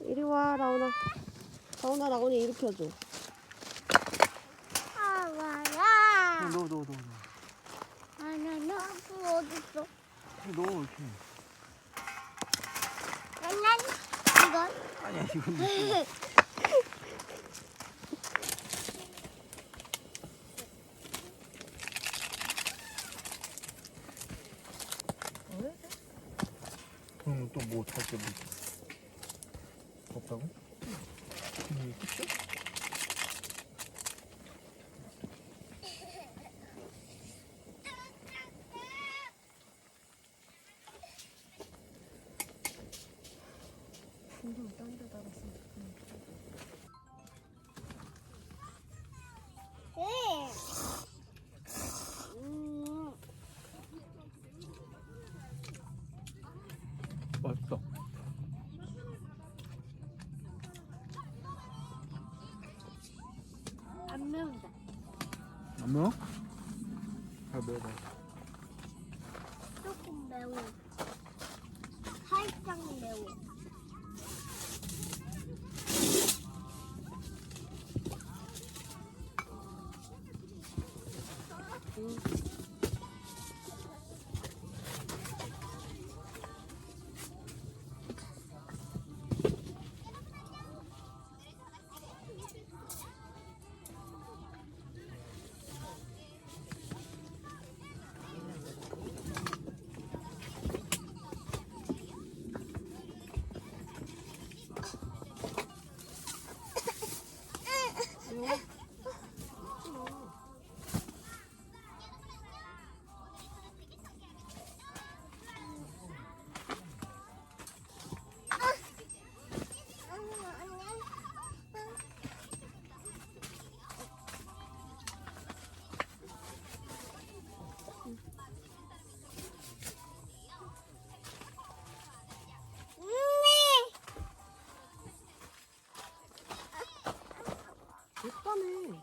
이리 와, 라온아. 라온아, 라온이 일으켜줘. 아, 와라. 넣어. 너 어딨어? 넣어, 이렇게. 난 이건? 아니야, 이건 넣어. 그럼 또 뭐 살 게 뭐 있어? 없다고? 이게 끝이야? 풍선 딴 데 달았어. 네. 맛있다. 안 매운데. 안 매워? 잘 먹어봐. 조금 매워. 살짝 매워. 됐다네.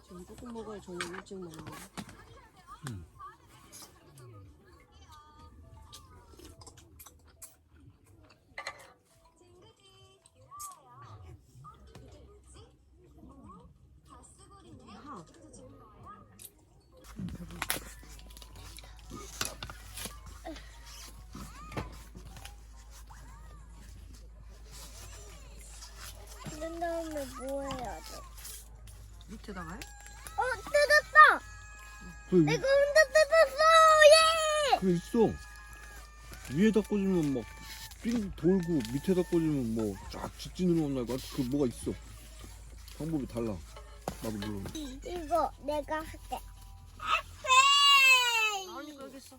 지금 조금 먹어야 저녁 일찍 먹는 거야. 그런 다음에 뭐 해야 돼? 밑에다가 해? 뜯었다! 그래, 내가 혼자 뜯었어! 예! 그래 있어. 위에다 꽂으면 막 삥 돌고 밑에다 꽂으면 뭐 쫙 직진으로 온다고 그 뭐가 있어. 방법이 달라. 나도 몰라. 이거 내가 할게. 나오니까 여기 있어.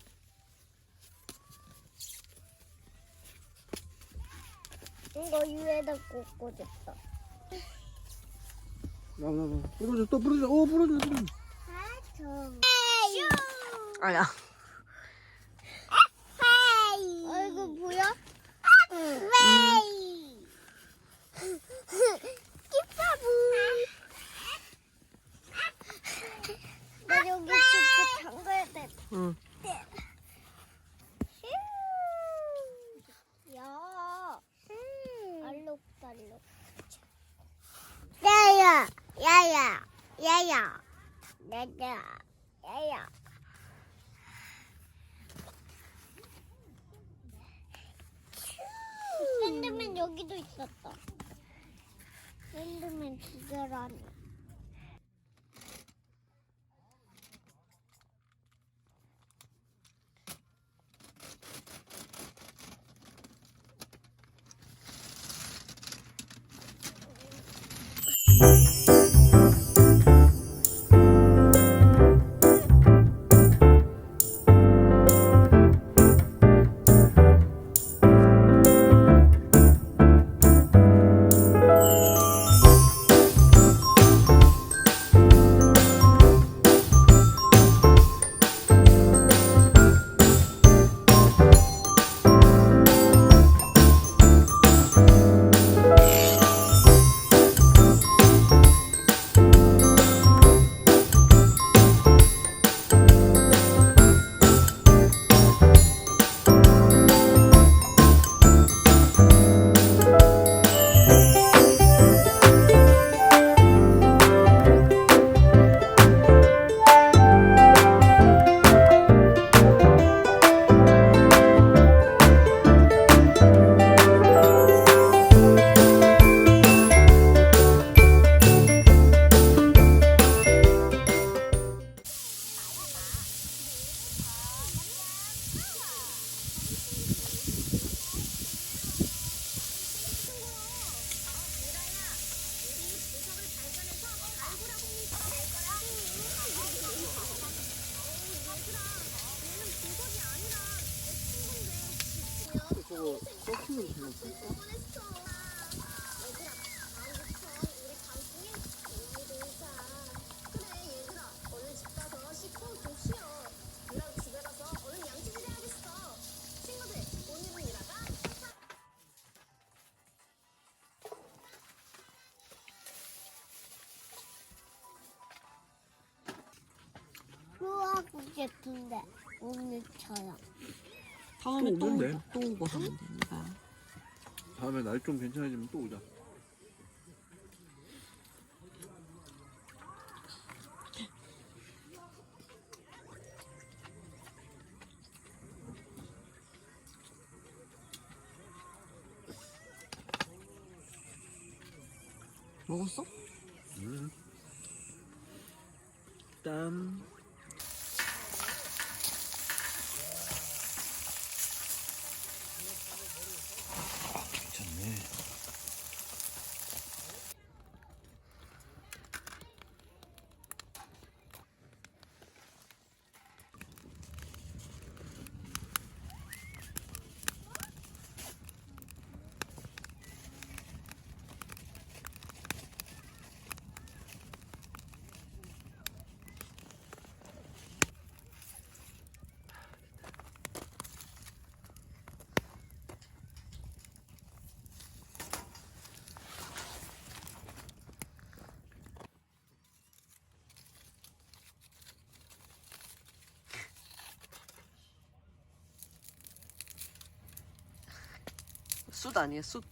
이거 위에다 꽂고 싶다. 나. 부러져, 또 부러져. 부러져. 아야. 이거 뭐야? 나 여기 지금 담가야 돼. 응. 야, 알록달록. 야야. 샌드맨 여기도 있었다. 샌드맨 두 개라니. 저거 서핑을 신었어. 좋아하고 싶은데 오늘처럼. 다음에 또 오면 돼. 또 오고 하면 되니까. 다음에 날 좀 괜찮아지면 또 오자. 먹었어? 땀. 괜찮네. 숯 아니에요, 숯.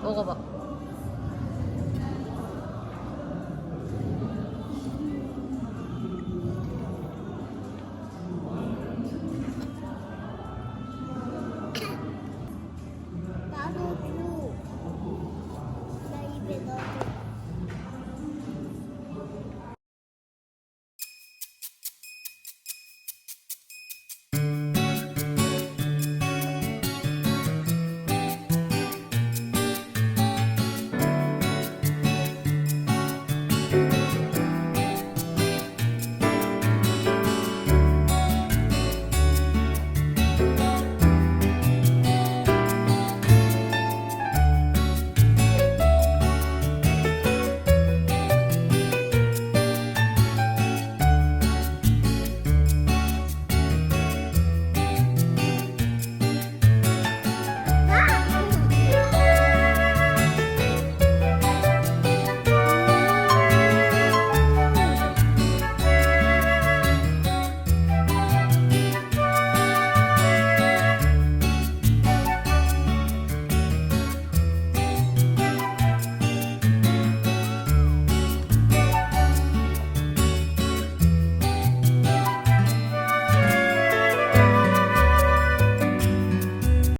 먹어봐.